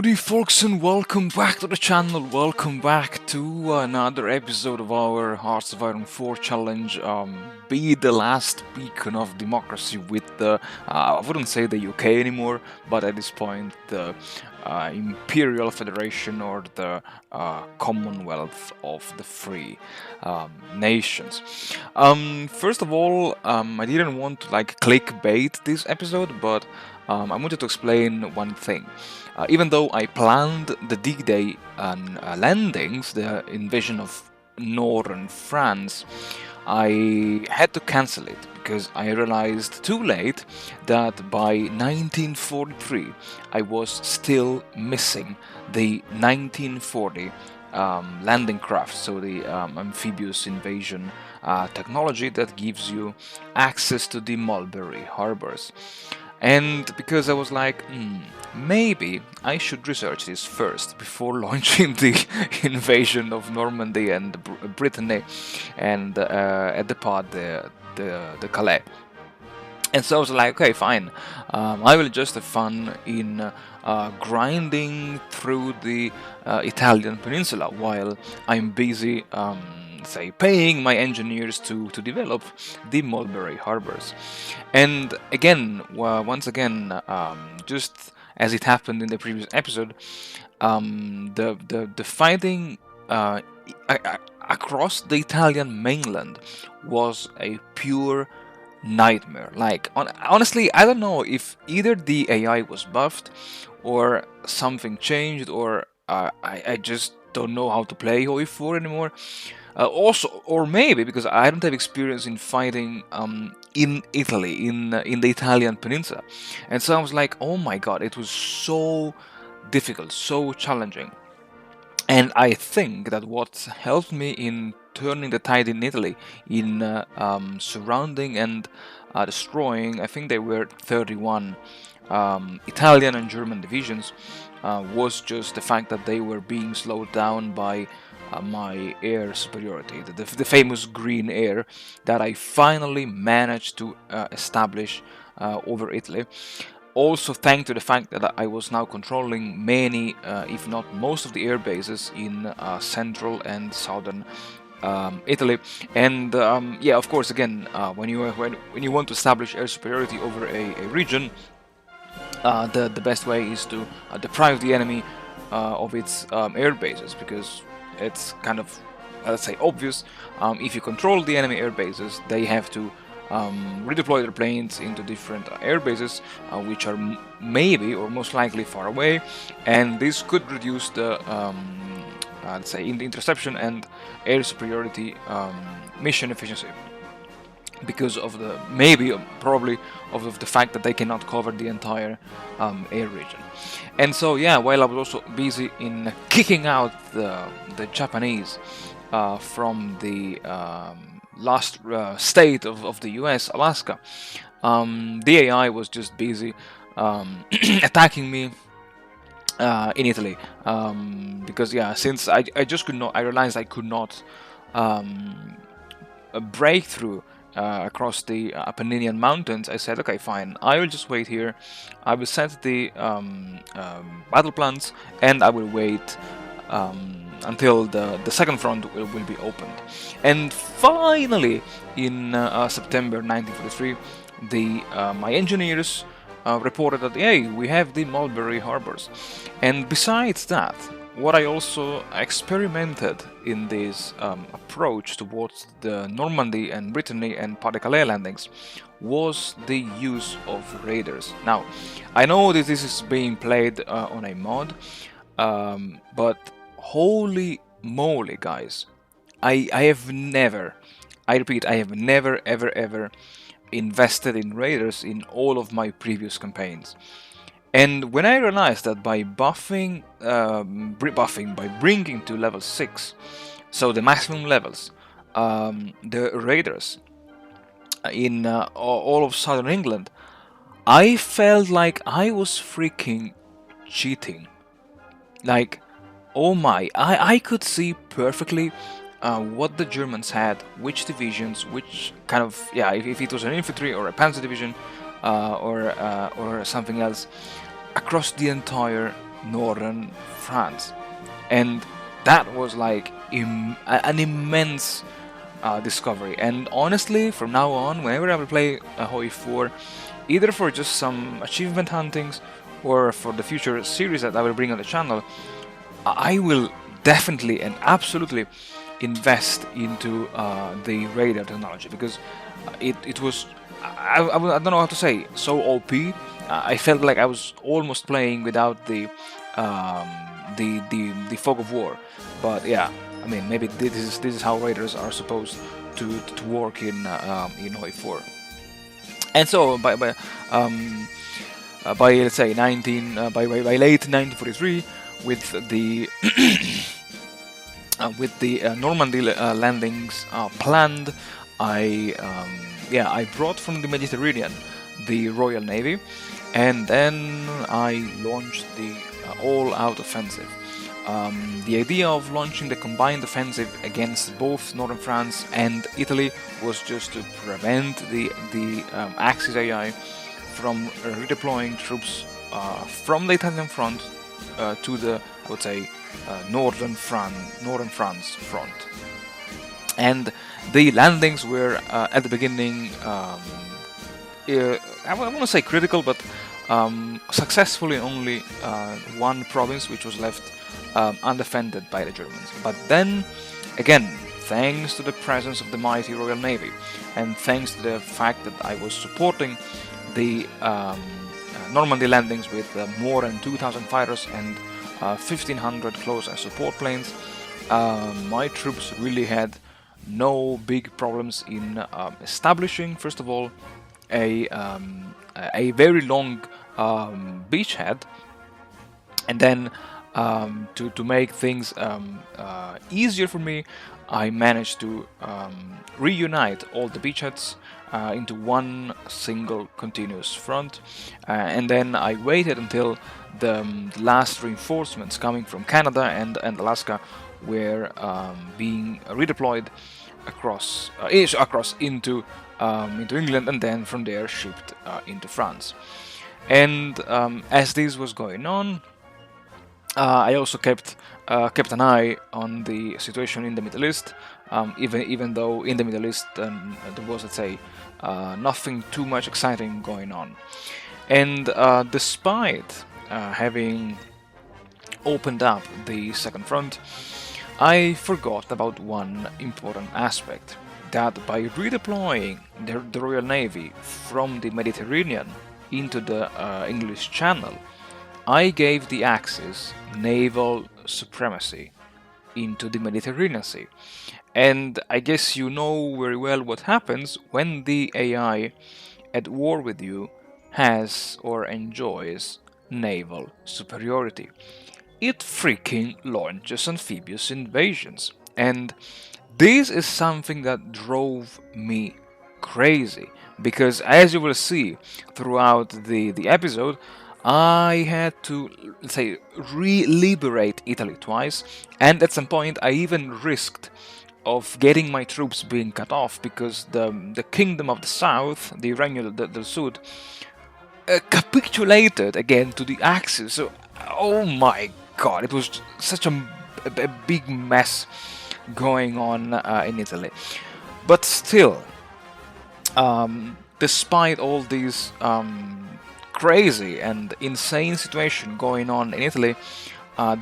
Howdy folks and welcome back to the channel, welcome back to another episode of our Hearts of Iron 4 challenge. Be the last beacon of democracy with the, I wouldn't say the UK anymore, but at this point the Imperial Federation or the Commonwealth of the Free Nations. First of all, I didn't want to like clickbait this episode, but I wanted to explain one thing. Even though I planned the D-Day landings, the invasion of northern France, I had to cancel it because I realized too late that by 1943 I was still missing the 1940 landing craft, so the amphibious invasion technology that gives you access to the Mulberry harbours. And because I was like, maybe I should research this first before launching the invasion of Normandy and Brittany and at the part the Calais. And so I was like, okay, fine. I will just have fun in grinding through the Italian peninsula while I'm busy say paying my engineers to develop the Mulberry harbours. And again, once again, just as it happened in the previous episode, the fighting across the Italian mainland was a pure nightmare. Like honestly, I don't know if either the AI was buffed or something changed, or I just don't know how to play OE4 anymore. Also, or maybe because I don't have experience in fighting in Italy, in the Italian peninsula, and so I was like, oh my god, it was so difficult, so challenging. And I think that what helped me in turning the tide in Italy, in surrounding and destroying, I think there were 31 Italian and German divisions, was just the fact that they were being slowed down by my air superiority, the famous green air that I finally managed to establish over Italy. Also thanks to the fact that I was now controlling many, if not most of the air bases in central and southern Italy. And yeah, of course, again, when you want to establish air superiority over a region, the best way is to deprive the enemy of its air bases, because it's kind of, let's say, obvious. If you control the enemy air bases, they have to redeploy their planes into different air bases, which are maybe or most likely far away, and this could reduce the, let's say, in the interception and air superiority mission efficiency, because of the probably of the fact that they cannot cover the entire air region. And so yeah, while I was also busy in kicking out the Japanese from the last state of the US, Alaska, the AI was just busy attacking me in Italy, because yeah, since I just could not, I realized I could not break through across the Apenninian mountains. I said, okay, fine, I will just wait here, I will set the battle plans, and I will wait until the second front will be opened. And finally, in September 1943, my engineers reported that, hey, we have the Mulberry harbours. And besides that, what I also experimented in this approach towards the Normandy and Brittany and Pas-de-Calais landings was the use of raiders. Now, I know that this is being played on a mod, but holy moly, guys, I have never, I repeat, I have never ever invested in raiders in all of my previous campaigns. And when I realized that by buffing, by bringing to level 6, so the maximum levels, the raiders in all of southern England, I felt like I was freaking cheating. Like, oh my, I could see perfectly what the Germans had, which divisions, which kind of, yeah, if it was an infantry or a panzer division or something else, across the entire northern France. And that was like an immense discovery. And honestly, from now on, whenever I will play a Hoi 4, either for just some achievement huntings or for the future series that I will bring on the channel, I will definitely and absolutely invest into the radar technology, because it was I don't know how to say, so OP. I felt like I was almost playing without um, the fog of war. But yeah, I mean, maybe this is how raiders are supposed to work in Hoi 4. And so by let's say by late 1943, with the Normandy landings planned, I brought from the Mediterranean the Royal Navy, and then I launched the all-out offensive. The idea of launching the combined offensive against both northern France and Italy was just to prevent the Axis AI from redeploying troops from the Italian front to the, I would say, northern France front. And the landings were at the beginning, I want to say critical, but successfully only one province, which was left undefended by the Germans. But then, again, thanks to the presence of the mighty Royal Navy, and thanks to the fact that I was supporting the Normandy landings with more than 2,000 fighters and 1,500 close air support planes, my troops really had no big problems in establishing, first of all, a very long beachhead, and then to make things easier for me, I managed to reunite all the beachheads into one single continuous front, and then I waited until the last reinforcements coming from Canada and Alaska were being redeployed across into England, and then from there shipped into France. And as this was going on, I also kept an eye on the situation in the Middle East, even though in the Middle East there was, let's say, nothing too much exciting going on. And despite having opened up the second front, I forgot about one important aspect: that by redeploying the Royal Navy from the Mediterranean into the English Channel, I gave the Axis naval supremacy into the Mediterranean Sea. And I guess you know very well what happens when the AI at war with you has or enjoys naval superiority. It freaking launches amphibious invasions. And this is something that drove me crazy, because as you will see throughout the episode, I had to, let's say, re-liberate Italy twice, and at some point I even risked of getting my troops being cut off, because the Kingdom of the South, the Regno del Sud, capitulated again to the Axis. So, oh my god, it was such a big mess going on in Italy. But still, despite all these crazy and insane situation going on in Italy,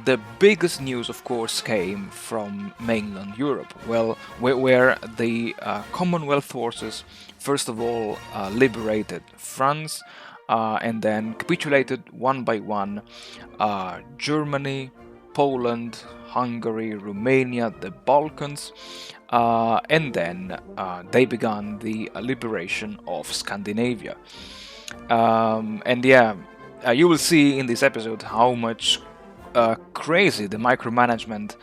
the biggest news, of course, came from mainland Europe, where the Commonwealth forces, first of all, liberated France, and then capitulated one by one Germany, Poland, Hungary, Romania, the Balkans, and then they began the liberation of Scandinavia. And yeah, you will see in this episode how much crazy the micromanagement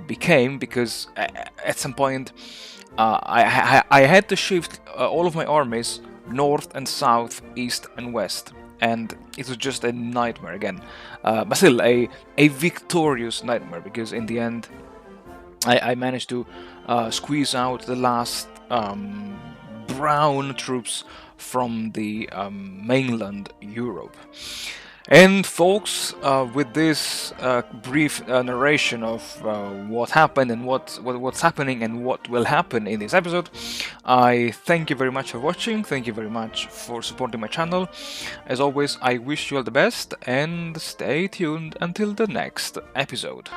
became, because at some point I had to shift all of my armies north and south, east and west, and it was just a nightmare again. But still, a victorious nightmare, because in the end I managed to squeeze out the last brown troops from the mainland Europe. And folks, with this brief narration of what happened and what's happening and what will happen in this episode, I thank you very much for watching. Thank you very much for supporting my channel. As always, I wish you all the best and stay tuned until the next episode.